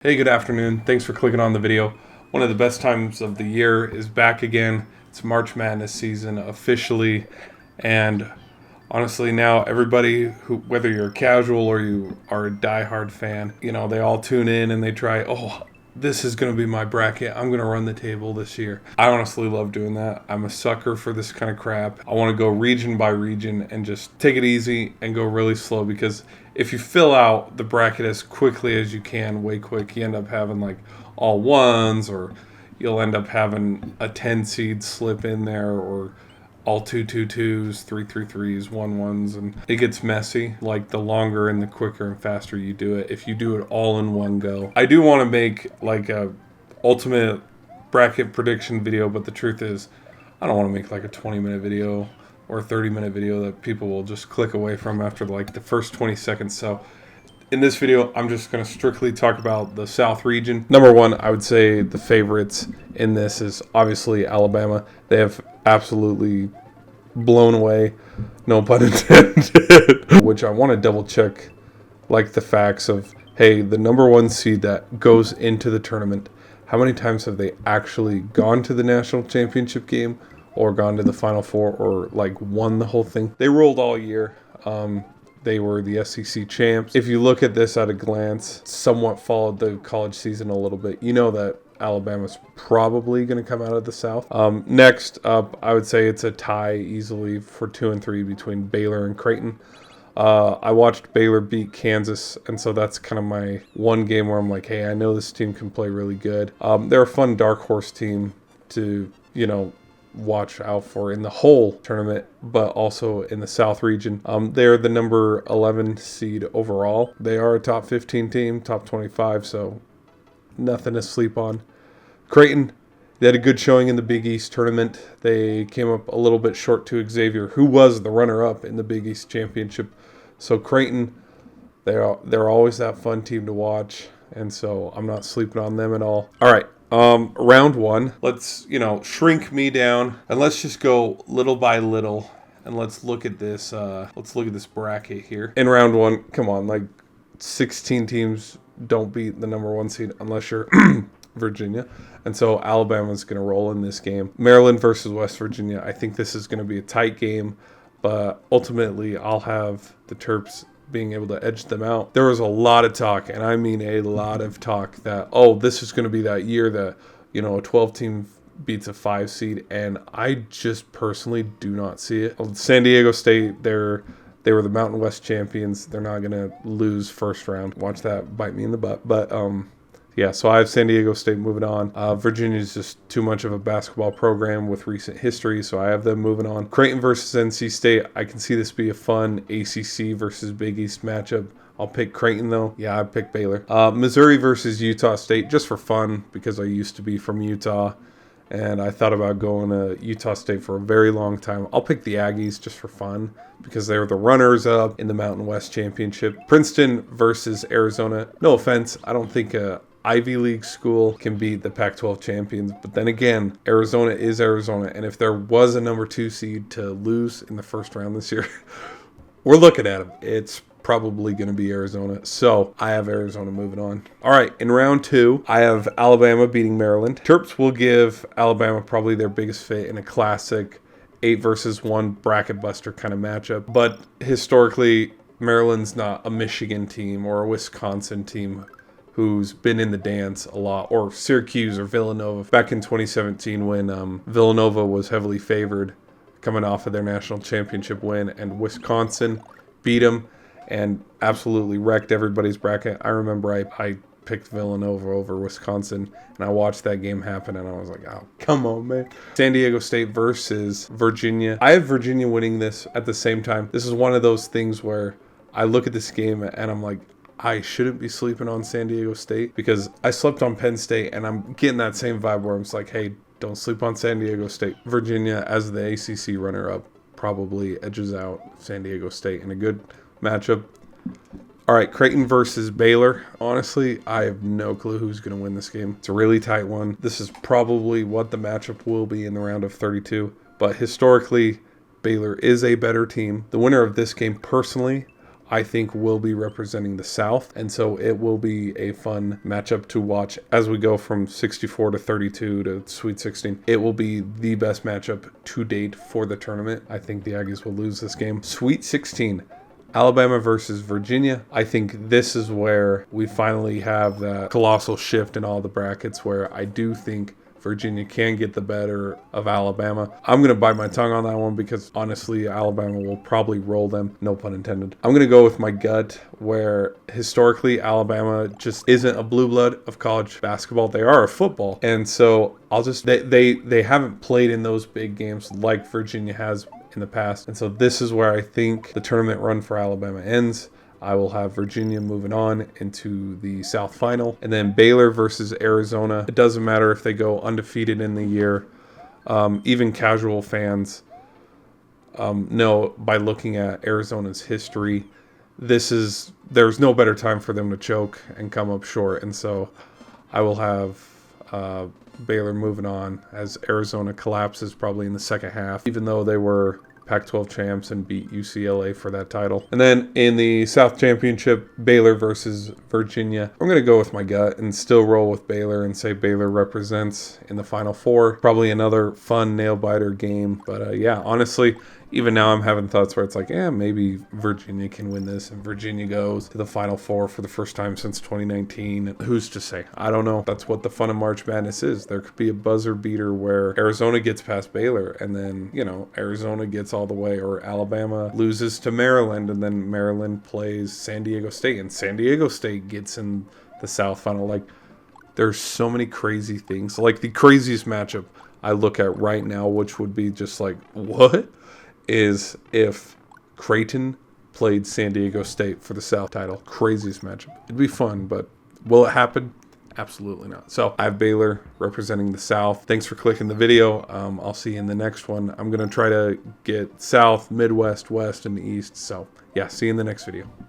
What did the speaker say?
Hey, good afternoon. Thanks for clicking on the video. One of the best times of the year is back again. It's March Madness season officially, and honestly now everybody who, whether you're casual or you are a diehard fan, they all tune in and they try, oh, this is going to be my bracket. I'm going to run the table this year. I honestly love doing that. I'm a sucker for this kind of crap. I want to go region by region and just take it easy and go really slow, because if you fill out the bracket as quickly as you can, way quick, you end up having like all ones, or you'll end up having a 10 seed slip in there, or all 2-2-2s, 3-3-3s, 1-1s, and it gets messy. Like, the longer and the quicker and faster you do it, if you do it all in one go. I do want to make like a ultimate bracket prediction video, but the truth is, I don't want to make like a 20-minute video or a 30-minute video that people will just click away from after like the first 20 seconds. So in this video, I'm just going to strictly talk about the South region. Number one, I would say the favorites in this is obviously Alabama. They have absolutely blown away, no pun intended, which I want to double check like the facts of, hey, the number one seed that goes into the tournament, how many times have they actually gone to the national championship game or gone to the Final Four or like won the whole thing? They rolled all year. They were the SEC champs. If you look at this at a glance, somewhat followed the college season a little bit, you know that Alabama's probably going to come out of the South. Next up, I would say it's a tie easily for 2 and 3 between Baylor and Creighton. I watched Baylor beat Kansas, and so that's kind of my one game where I'm like, hey, I know this team can play really good. They're a fun dark horse team to, watch out for in the whole tournament, but also in the South region. They're the number 11 seed overall. They are a top 15 team, top 25, so nothing to sleep on. Creighton, they had a good showing in the Big East tournament. They came up a little bit short to Xavier, who was the runner-up in the Big East championship. So Creighton, they're always that fun team to watch, and so I'm not sleeping on them at all. All right. Round one, let's, shrink me down and let's just go little by little and let's look at this bracket here. In round one, come on, like 16 teams don't beat the number one seed unless you're Virginia. And so Alabama's going to roll in this game. Maryland versus West Virginia. I think this is going to be a tight game, but ultimately I'll have the Terps being able to edge them out. There was a lot of talk, and I mean a lot of talk, that, oh, this is going to be that year that, a 12 team beats a 5 seed, and I just personally do not see it. San Diego State, they were the Mountain West champions. They're not going to lose first round. Watch that bite me in the butt. But yeah, so I have San Diego State moving on. Virginia is just too much of a basketball program with recent history, so I have them moving on. Creighton versus NC State. I can see this be a fun ACC versus Big East matchup. I'll pick Creighton, though. Yeah, I pick Baylor. Missouri versus Utah State, just for fun, because I used to be from Utah, and I thought about going to Utah State for a very long time. I'll pick the Aggies just for fun, because they were the runners-up in the Mountain West Championship. Princeton versus Arizona. No offense, I don't think Ivy League school can beat the Pac-12 champions, but then again, Arizona is Arizona, and if there was a number 2 seed to lose in the first round this year, we're looking at them. It's probably going to be Arizona, so I have Arizona moving on. All right, in round 2, I have Alabama beating Maryland. Terps will give Alabama probably their biggest fit in a classic 8 versus 1 bracket buster kind of matchup, but historically, Maryland's not a Michigan team or a Wisconsin team who's been in the dance a lot, or Syracuse or Villanova. Back in 2017 when Villanova was heavily favored coming off of their national championship win, and Wisconsin beat them and absolutely wrecked everybody's bracket. I remember I picked Villanova over Wisconsin, and I watched that game happen, and I was like, oh, come on, man. San Diego State versus Virginia. I have Virginia winning this at the same time. This is one of those things where I look at this game and I'm like, I shouldn't be sleeping on San Diego State, because I slept on Penn State, and I'm getting that same vibe where I'm just like, hey, don't sleep on San Diego State. Virginia, as the ACC runner-up, probably edges out San Diego State in a good matchup. All right, Creighton versus Baylor. Honestly, I have no clue who's going to win this game. It's a really tight one. This is probably what the matchup will be in the round of 32, but historically, Baylor is a better team. The winner of this game, personally, I think will be representing the South. And so it will be a fun matchup to watch as we go from 64 to 32 to Sweet 16. It will be the best matchup to date for the tournament. I think the Aggies will lose this game. Sweet 16. Alabama versus Virginia. I think this is where we finally have that colossal shift in all the brackets where I do think Virginia can get the better of Alabama. I'm going to bite my tongue on that one because honestly, Alabama will probably roll them. No pun intended. I'm going to go with my gut where historically Alabama just isn't a blue blood of college basketball. They are a football. And so I'll just, they haven't played in those big games like Virginia has in the past. And so this is where I think the tournament run for Alabama ends. I will have Virginia moving on into the South Final. And then Baylor versus Arizona. It doesn't matter if they go undefeated in the year. Even casual fans know by looking at Arizona's history, there's no better time for them to choke and come up short. And so I will have Baylor moving on as Arizona collapses probably in the second half, even though they were Pac-12 champs and beat UCLA for that title. And then in the South Championship, Baylor versus Virginia. I'm going to go with my gut and still roll with Baylor and say Baylor represents in the Final Four. Probably another fun nail-biter game. But yeah, honestly, even now I'm having thoughts where it's like, maybe Virginia can win this, and Virginia goes to the Final Four for the first time since 2019. Who's to say? I don't know. That's what the fun of March Madness is. There could be a buzzer beater where Arizona gets past Baylor, and then, Arizona gets all the way, or Alabama loses to Maryland, and then Maryland plays San Diego State, and San Diego State gets in the South Final. Like, there's so many crazy things. Like, the craziest matchup I look at right now, which would be just like, what? Is if Creighton played San Diego State for the South title. Craziest matchup. It'd be fun, but will it happen? Absolutely not. So I have Baylor representing the South. Thanks for clicking the video. I'll see you in the next one. I'm going to try to get South, Midwest, West, and East. So yeah, see you in the next video.